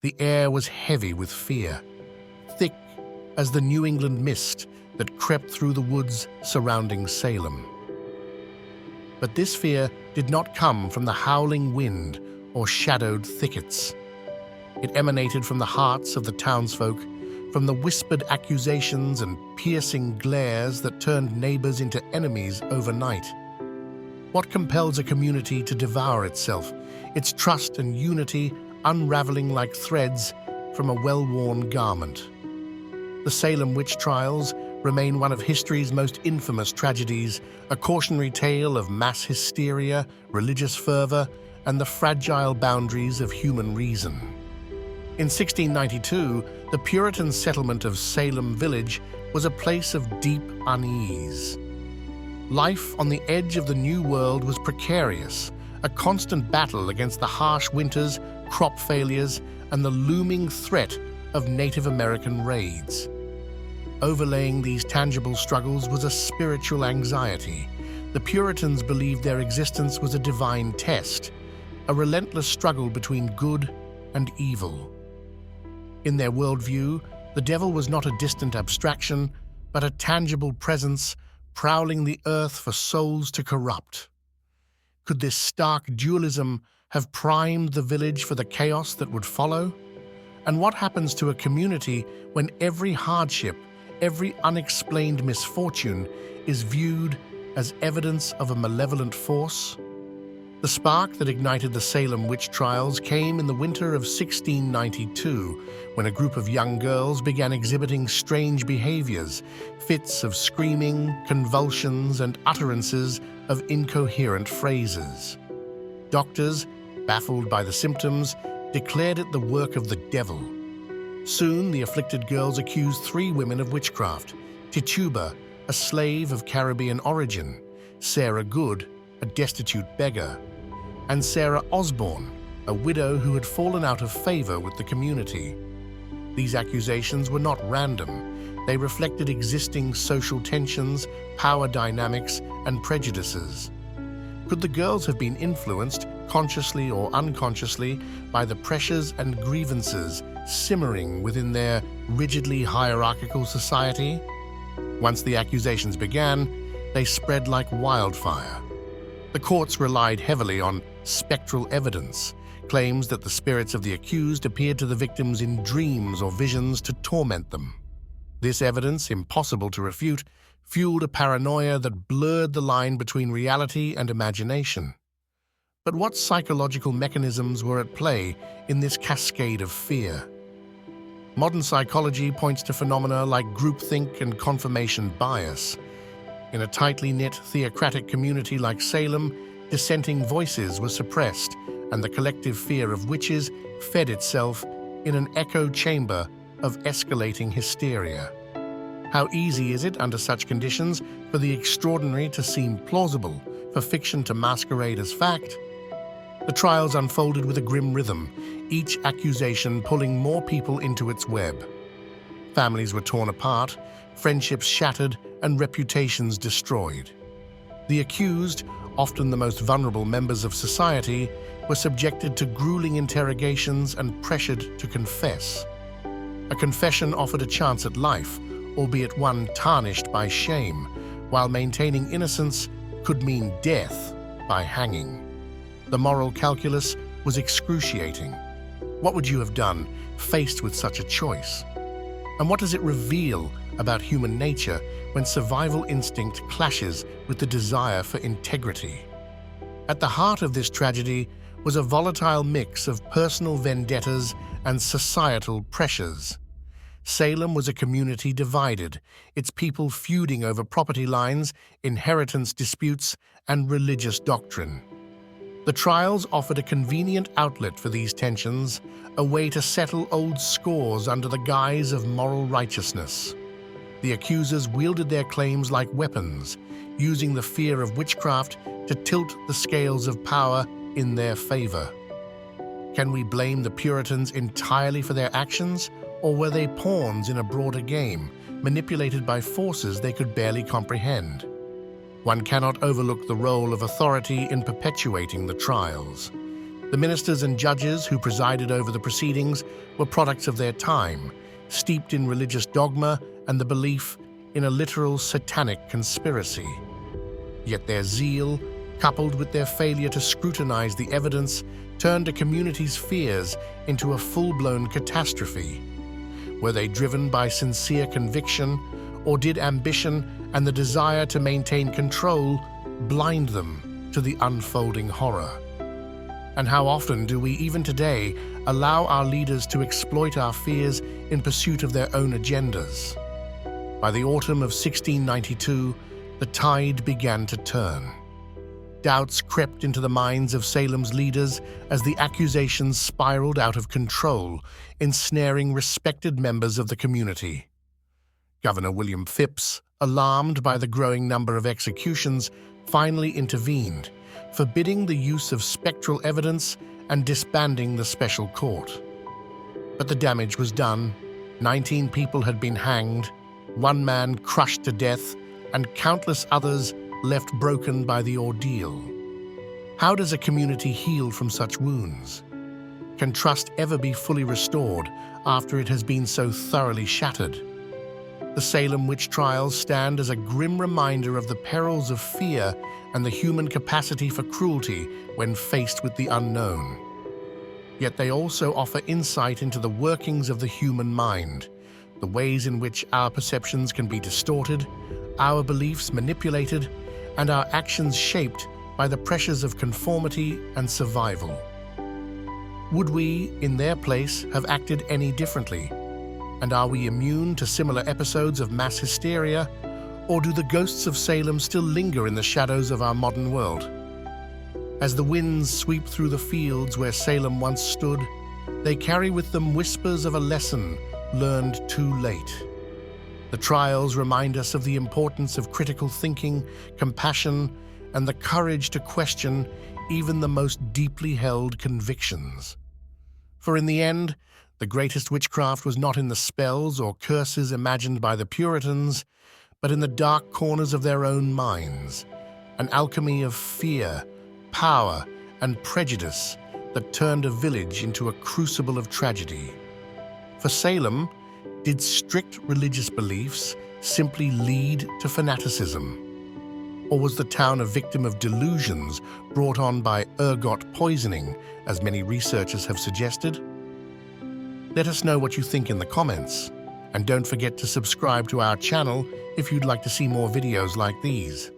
The air was heavy with fear, thick as the New England mist that crept through the woods surrounding Salem. But this fear did not come from the howling wind or shadowed thickets. It emanated from the hearts of the townsfolk, from the whispered accusations and piercing glares that turned neighbors into enemies overnight. What compels a community to devour itself, its trust and unity unraveling like threads from a well-worn garment? The Salem Witch Trials remain one of history's most infamous tragedies, a cautionary tale of mass hysteria, religious fervor, and the fragile boundaries of human reason. In 1692, the Puritan settlement of Salem Village was a place of deep unease. Life on the edge of the New World was precarious, a constant battle against the harsh winters, crop failures, and the looming threat of Native American raids. Overlaying these tangible struggles was a spiritual anxiety. The Puritans believed their existence was a divine test, a relentless struggle between good and evil. In their worldview, the devil was not a distant abstraction, but a tangible presence prowling the earth for souls to corrupt. Could this stark dualism have primed the village for the chaos that would follow? And what happens to a community when every hardship, every unexplained misfortune is viewed as evidence of a malevolent force? The spark that ignited the Salem Witch Trials came in the winter of 1692, when a group of young girls began exhibiting strange behaviors, fits of screaming, convulsions, and utterances of incoherent phrases. Doctors, baffled by the symptoms, declared it the work of the devil. Soon, the afflicted girls accused 3 women of witchcraft: Tituba, a slave of Caribbean origin; Sarah Good, a destitute beggar; and Sarah Osborne, a widow who had fallen out of favor with the community. These accusations were not random. They reflected existing social tensions, power dynamics, and prejudices. Could the girls have been influenced, consciously or unconsciously, by the pressures and grievances simmering within their rigidly hierarchical society? Once the accusations began, they spread like wildfire. The courts relied heavily on spectral evidence, claims that the spirits of the accused appeared to the victims in dreams or visions to torment them. This evidence, impossible to refute, fueled a paranoia that blurred the line between reality and imagination. But what psychological mechanisms were at play in this cascade of fear? Modern psychology points to phenomena like groupthink and confirmation bias. In a tightly knit, theocratic community like Salem, dissenting voices were suppressed, and the collective fear of witches fed itself in an echo chamber of escalating hysteria. How easy is it, under such conditions, for the extraordinary to seem plausible, for fiction to masquerade as fact? The trials unfolded with a grim rhythm, each accusation pulling more people into its web. Families were torn apart, friendships shattered, and reputations destroyed. The accused, often the most vulnerable members of society, were subjected to grueling interrogations and pressured to confess. A confession offered a chance at life, albeit one tarnished by shame, while maintaining innocence could mean death by hanging. The moral calculus was excruciating. What would you have done faced with such a choice? And what does it reveal about human nature when survival instinct clashes with the desire for integrity? At the heart of this tragedy was a volatile mix of personal vendettas and societal pressures. Salem was a community divided, its people feuding over property lines, inheritance disputes, and religious doctrine. The trials offered a convenient outlet for these tensions, a way to settle old scores under the guise of moral righteousness. The accusers wielded their claims like weapons, using the fear of witchcraft to tilt the scales of power in their favor. Can we blame the Puritans entirely for their actions, or were they pawns in a broader game, manipulated by forces they could barely comprehend? One cannot overlook the role of authority in perpetuating the trials. The ministers and judges who presided over the proceedings were products of their time, steeped in religious dogma and the belief in a literal satanic conspiracy. Yet their zeal, coupled with their failure to scrutinize the evidence, turned a community's fears into a full-blown catastrophe. Were they driven by sincere conviction, or did ambition and the desire to maintain control blind them to the unfolding horror? And how often do we, even today, allow our leaders to exploit our fears in pursuit of their own agendas? By the autumn of 1692, the tide began to turn. Doubts crept into the minds of Salem's leaders as the accusations spiraled out of control, ensnaring respected members of the community. Governor William Phips, alarmed by the growing number of executions, finally intervened, forbidding the use of spectral evidence and disbanding the special court. But the damage was done. 19 people had been hanged, one man crushed to death, and countless others left broken by the ordeal. How does a community heal from such wounds? Can trust ever be fully restored after it has been so thoroughly shattered? The Salem Witch Trials stand as a grim reminder of the perils of fear and the human capacity for cruelty when faced with the unknown. Yet they also offer insight into the workings of the human mind, the ways in which our perceptions can be distorted, our beliefs manipulated, and our actions shaped by the pressures of conformity and survival. Would we, in their place, have acted any differently? And are we immune to similar episodes of mass hysteria, or do the ghosts of Salem still linger in the shadows of our modern world? As the winds sweep through the fields where Salem once stood, they carry with them whispers of a lesson learned too late. The trials remind us of the importance of critical thinking, compassion, and the courage to question even the most deeply held convictions. For in the end, the greatest witchcraft was not in the spells or curses imagined by the Puritans, but in the dark corners of their own minds, an alchemy of fear, power, and prejudice that turned a village into a crucible of tragedy. For Salem, did strict religious beliefs simply lead to fanaticism? Or was the town a victim of delusions brought on by ergot poisoning, as many researchers have suggested? Let us know what you think in the comments, and don't forget to subscribe to our channel if you'd like to see more videos like these.